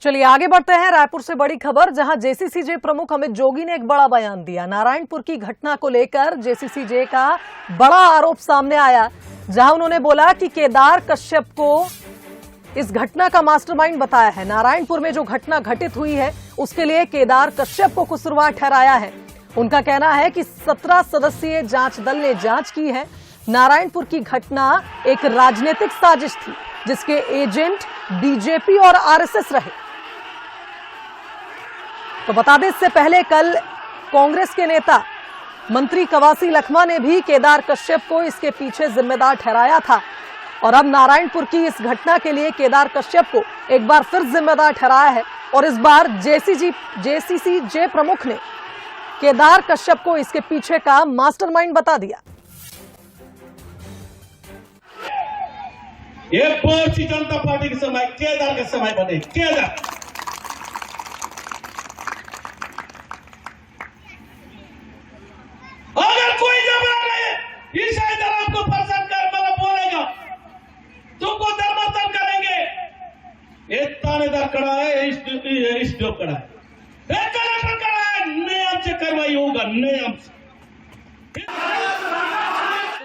चलिए आगे बढ़ते हैं। रायपुर से बड़ी खबर, जहां जेसीसीजे प्रमुख अमित जोगी ने एक बड़ा बयान दिया। नारायणपुर की घटना को लेकर जेसीसीजे का बड़ा आरोप सामने आया, जहां उन्होंने बोला कि केदार कश्यप को इस घटना का मास्टरमाइंड बताया है। नारायणपुर में जो घटना घटित हुई है उसके लिए केदार कश्यप को कसूरवार ठहराया है। उनका कहना है कि 17 सदस्यीय जांच दल ने जांच की है। नारायणपुर की घटना एक राजनीतिक साजिश थी, जिसके एजेंट बीजेपी और आरएसएस रहे। तो बता दें, इससे पहले कल कांग्रेस के नेता मंत्री कवासी लखमा ने भी केदार कश्यप को इसके पीछे जिम्मेदार ठहराया था, और अब नारायणपुर की इस घटना के लिए केदार कश्यप को एक बार फिर जिम्मेदार ठहराया है। और इस बार जेसीसीजे प्रमुख ने केदार कश्यप को इसके पीछे का मास्टरमाइंड बता दिया। ये भारतीय जनता पार्टी के समय केदार का समय बने। केदार अगर कोई जबरा नहीं इस इधर आपको पसंद कर मतलब बोलेगा तुमको धर्मांतर करेंगे। ये थानेदार खड़ा है, इस जो खड़ा है, कलेक्टर खड़ा है, नियम से कार्रवाई होगा, नियम से।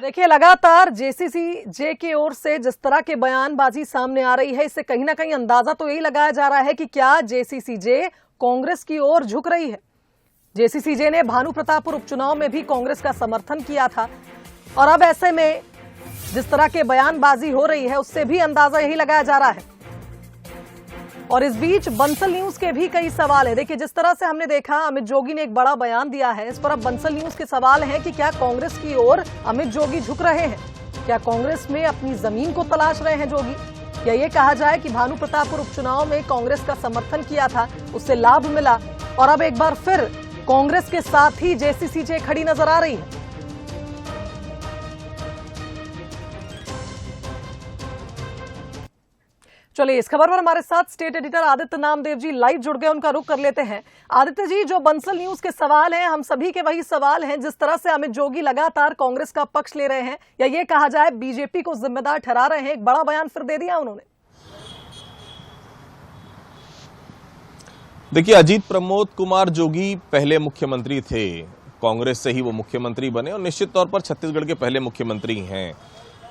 देखिए, लगातार जेसीसीजे की ओर से जिस तरह के बयानबाजी सामने आ रही है, इससे कहीं ना कहीं अंदाजा तो यही लगाया जा रहा है कि क्या जेसीसीजे कांग्रेस की ओर झुक रही है। जेसीसीजे ने भानु प्रतापपुर उपचुनाव में भी कांग्रेस का समर्थन किया था, और अब ऐसे में जिस तरह के बयानबाजी हो रही है उससे भी अंदाजा यही लगाया जा रहा है। और इस बीच बंसल न्यूज के भी कई सवाल है। देखिए, जिस तरह से हमने देखा अमित जोगी ने एक बड़ा बयान दिया है, इस पर अब बंसल न्यूज के सवाल हैं कि क्या कांग्रेस की ओर अमित जोगी झुक रहे हैं, क्या कांग्रेस में अपनी जमीन को तलाश रहे हैं जोगी, या ये कहा जाए कि भानु प्रतापपुर उपचुनाव में कांग्रेस का समर्थन किया था, उससे लाभ मिला, और अब एक बार फिर कांग्रेस के साथ ही जेसीसीजे खड़ी नजर आ रही है। चलिए, इस खबर पर हमारे साथ state editor Aditya Namdev ji live जुड़ गए, उनका रुख कर लेते हैं। आदित्य जी, जो बंसल न्यूज के सवाल हैं, हम सभी के वही सवाल हैं। जिस तरह से अमित जोगी लगातार कांग्रेस का पक्ष ले रहे हैं, या ये कहा जाए बीजेपी को जिम्मेदार ठहरा रहे हैं, एक बड़ा बयान फिर दे दिया उन्होंने। देखिए, अजीत प्रमोद कुमार जोगी पहले मुख्यमंत्री थे, कांग्रेस से ही वो मुख्यमंत्री बने और निश्चित तौर पर छत्तीसगढ़ के पहले मुख्यमंत्री हैं,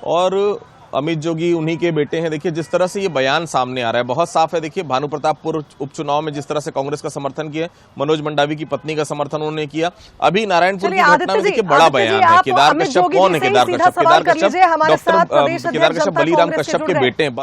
और अमित जोगी उन्हीं के बेटे हैं। देखिए, जिस तरह से ये बयान सामने आ रहा है बहुत साफ है। देखिए, भानु प्रतापपुर उपचुनाव में जिस तरह से कांग्रेस का समर्थन किया, मनोज मंडावी की पत्नी का समर्थन उन्होंने किया। अभी नारायणपुर की घटना में देखिए बड़ा बयान है। केदार कश्यप कौन है? केदार कश्यप बलीराम कश्यप के बेटे हैं।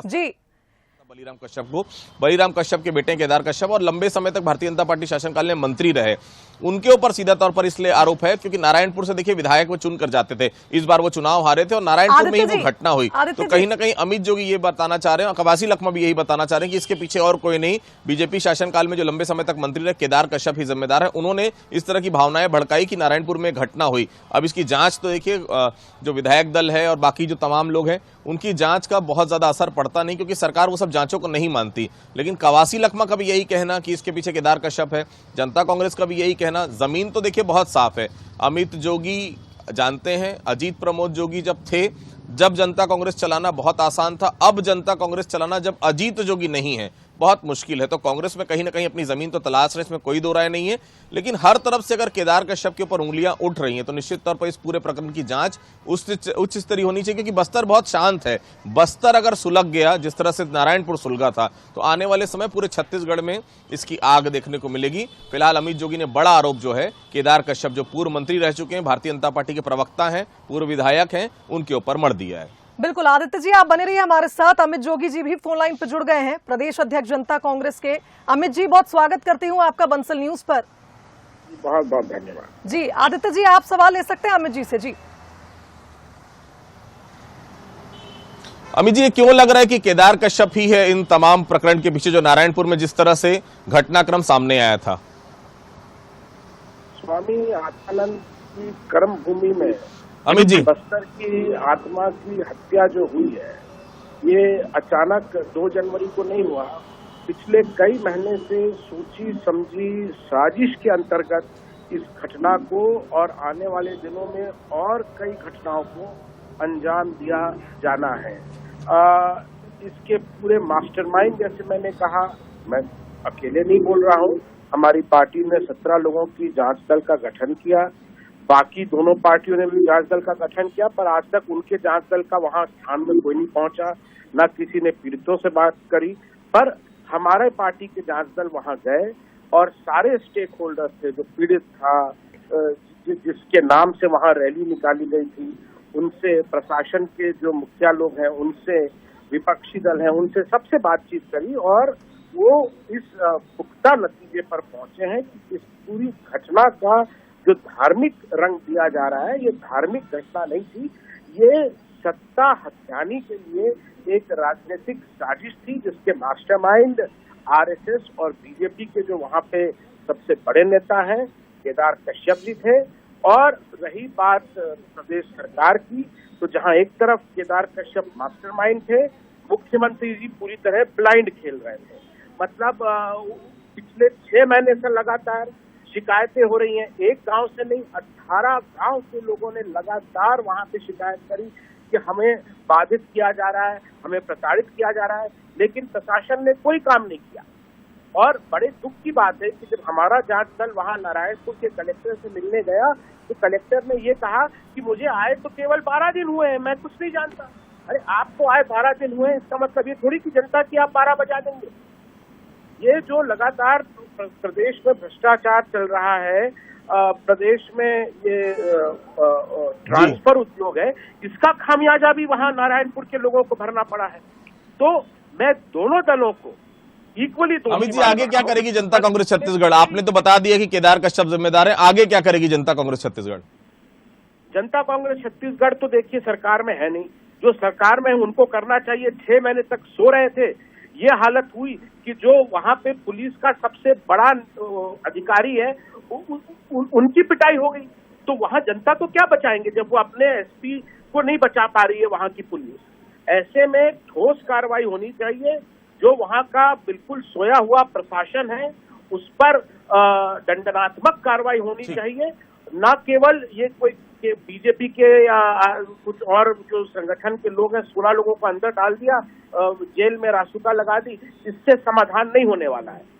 बलीराम कश्यप के बेटे केदार कश्यप, और लंबे समय तक भारतीय जनता पार्टी शासनकाल में मंत्री रहे। उनके ऊपर सीधा तौर पर इसलिए आरोप है क्योंकि नारायणपुर से देखिए विधायक वो चुन कर जाते थे। इस बार वो चुनाव हारे थे और नारायणपुर में ही वो घटना हुई। तो कहीं ना कहीं अमित जोगी ये बताना चाह रहे हैं, और कवासी लखमा भी यही बताना चाह रहे हैं कि इसके पीछे और कोई नहीं, बीजेपी शासनकाल में जो लंबे समय तक मंत्री रहे केदार कश्यप ही जिम्मेदार है। उन्होंने इस तरह की भावनाएं भड़काई कि नारायणपुर में घटना हुई। अब इसकी जांच तो देखिए, जो विधायक दल है और बाकी जो तमाम लोग हैं उनकी जांच का बहुत ज्यादा असर पड़ता नहीं, क्योंकि सरकार वो सब जांचों को नहीं मानती। लेकिन कवासी लखमा का भी यही कहना कि इसके पीछे केदार कश्यप है, जनता कांग्रेस का भी यही कहना। जमीन तो देखिए बहुत साफ है। अमित जोगी जानते हैं, अजीत प्रमोद जोगी जब थे, जब जनता कांग्रेस चलाना बहुत आसान था, अब जनता कांग्रेस चलाना जब अजीत जोगी नहीं है बहुत मुश्किल है। तो कांग्रेस में कहीं ना कहीं अपनी जमीन तो तलाश रहे, इसमें कोई दो राय नहीं है। लेकिन हर तरफ से अगर केदार कश्यप के ऊपर उंगलियां उठ रही हैं तो निश्चित तौर पर इस पूरे प्रकरण की जांच उच्च स्तरीय होनी चाहिए, क्योंकि बस्तर बहुत शांत है। बस्तर अगर सुलग गया जिस तरह से नारायणपुर सुलगा था, तो आने वाले समय पूरे छत्तीसगढ़ में इसकी आग देखने को मिलेगी। फिलहाल अमित जोगी ने बड़ा आरोप जो है केदार कश्यप, जो पूर्व मंत्री रह चुके हैं, भारतीय जनता पार्टी के प्रवक्ता हैं, पूर्व विधायक हैं, उनके ऊपर मढ़ दिया है। बिल्कुल आदित्य जी, आप बने रहिए हमारे साथ। अमित जोगी जी भी फोन लाइन पर जुड़ गए हैं, प्रदेश अध्यक्ष जनता कांग्रेस के। अमित जी, बहुत स्वागत करती हूं आपका बंसल न्यूज पर। बहुत बहुत धन्यवाद जी। आदित्य जी, आप सवाल ले सकते हैं अमित जी से। जी अमित जी, ये क्यों लग रहा है कि केदार कश्यप ही है इन तमाम प्रकरण के पीछे, जो नारायणपुर में जिस तरह से घटनाक्रम सामने आया था? स्वामी आत्मानंद की कर्म भूमि में अमित जी, बस्तर की आत्मा की हत्या जो हुई है, ये अचानक 2 जनवरी को नहीं हुआ। पिछले कई महीने से सोची समझी साजिश के अंतर्गत इस घटना को और आने वाले दिनों में और कई घटनाओं को अंजाम दिया जाना है। इसके पूरे मास्टरमाइंड, जैसे मैंने कहा, मैं अकेले नहीं बोल रहा हूँ, हमारी पार्टी ने 17 लोगों की जांच दल का गठन किया, बाकी दोनों पार्टियों ने भी जांच दल का गठन किया, पर आज तक उनके जांच दल का वहां स्थान में कोई नहीं पहुंचा, न किसी ने पीड़ितों से बात करी। पर हमारे पार्टी के जांच दल वहां गए और सारे स्टेक होल्डर्स थे, जो पीड़ित था, जिसके नाम से वहां रैली निकाली गई थी, उनसे, प्रशासन के जो मुखिया लोग हैं उनसे, विपक्षी दल हैं उनसे, सबसे बातचीत करी और वो इस पुख्ता नतीजे पर पहुंचे हैं कि इस पूरी घटना का जो धार्मिक रंग दिया जा रहा है, ये धार्मिक घटना नहीं थी, ये सत्ता हथियाने के लिए एक राजनीतिक साजिश थी, जिसके मास्टरमाइंड आरएसएस और बीजेपी के जो वहां पे सबसे बड़े नेता हैं केदार कश्यप जी थे। और रही बात प्रदेश सरकार की, तो जहां एक तरफ केदार कश्यप मास्टरमाइंड थे, मुख्यमंत्री जी पूरी तरह ब्लाइंड खेल रहे थे। मतलब पिछले 6 महीने से लगातार शिकायतें हो रही हैं, एक गांव से नहीं 18 गांव के लोगों ने लगातार वहां पे शिकायत करी कि हमें बाधित किया जा रहा है, हमें प्रताड़ित किया जा रहा है, लेकिन प्रशासन ने कोई काम नहीं किया। और बड़े दुख की बात है कि जब हमारा जांच दल वहां नारायणपुर के कलेक्टर से मिलने गया तो कलेक्टर ने ये कहा कि मुझे आए तो केवल 12 दिन हुए हैं, मैं कुछ नहीं जानता। अरे आपको आए 12 दिन हुए, इसका मतलब ये थोड़ी कि जनता की आप 12 बजा देंगे। ये जो लगातार प्रदेश में भ्रष्टाचार चल रहा है, प्रदेश में ये ट्रांसफर उद्योग है, इसका खामियाजा भी वहां नारायणपुर के लोगों को भरना पड़ा है। तो मैं दोनों दलों को इक्वली अमित जी, आगे क्या करेगी जनता कांग्रेस छत्तीसगढ़? आपने तो बता दिया कि केदार कश्यप जिम्मेदार है, आगे क्या करेगी जनता कांग्रेस छत्तीसगढ़? जनता कांग्रेस छत्तीसगढ़ तो देखिए सरकार में है नहीं, जो सरकार में उनको करना चाहिए। 6 महीने तक सो रहे थे, ये हालत हुई कि जो वहां पे पुलिस का सबसे बड़ा अधिकारी है उनकी पिटाई हो गई। तो वहां जनता को क्या बचाएंगे जब वो अपने एसपी को नहीं बचा पा रही है वहां की पुलिस। ऐसे में ठोस कार्रवाई होनी चाहिए। जो वहां का बिल्कुल सोया हुआ प्रशासन है उस पर दंडात्मक कार्रवाई होनी चाहिए, न केवल ये कोई बीजेपी के या कुछ और जो संगठन के लोग हैं 16 लोगों को अंदर डाल दिया, जेल में रासुका लगा दी, इससे समाधान नहीं होने वाला है।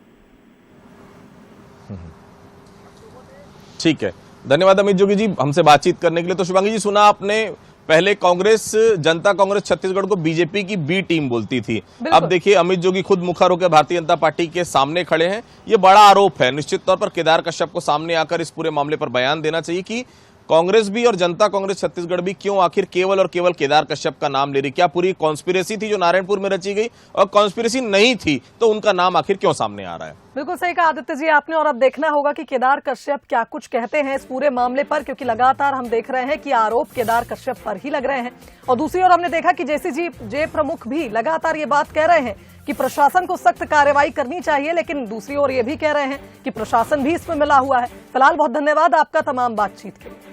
ठीक है, धन्यवाद अमित जोगी जी हमसे बातचीत करने के लिए। तो शिवांगी जी, सुना आपने, पहले कांग्रेस, जनता कांग्रेस छत्तीसगढ़ को बीजेपी की बी टीम बोलती थी। अब देखिए अमित जोगी खुद मुखर होकर भारतीय जनता पार्टी के सामने खड़े हैं। ये बड़ा आरोप है। निश्चित तौर पर केदार कश्यप को सामने आकर इस पूरे मामले पर बयान देना चाहिए कि कांग्रेस भी और जनता कांग्रेस छत्तीसगढ़ भी क्यों आखिर केवल और केवल केदार कश्यप का नाम ले रही। क्या पूरी कॉन्स्पिरेसी थी जो नारायणपुर में रची गई, और कॉन्स्पिरेसी नहीं थी तो उनका नाम आखिर क्यों सामने आ रहा है? बिल्कुल सही कहा आदित्य जी आपने। और अब देखना होगा कि केदार कश्यप क्या कुछ कहते हैं इस पूरे मामले पर, क्योंकि लगातार हम देख रहे हैं कि आरोप केदार कश्यप पर ही लग रहे हैं। और दूसरी ओर हमने देखा कि जेसीसी प्रमुख भी लगातार ये बात कह रहे हैं कि प्रशासन को सख्त कार्रवाई करनी चाहिए, लेकिन दूसरी ओर ये भी कह रहे हैं कि प्रशासन भी इसमें मिला हुआ है। फिलहाल बहुत धन्यवाद आपका तमाम बातचीत के लिए।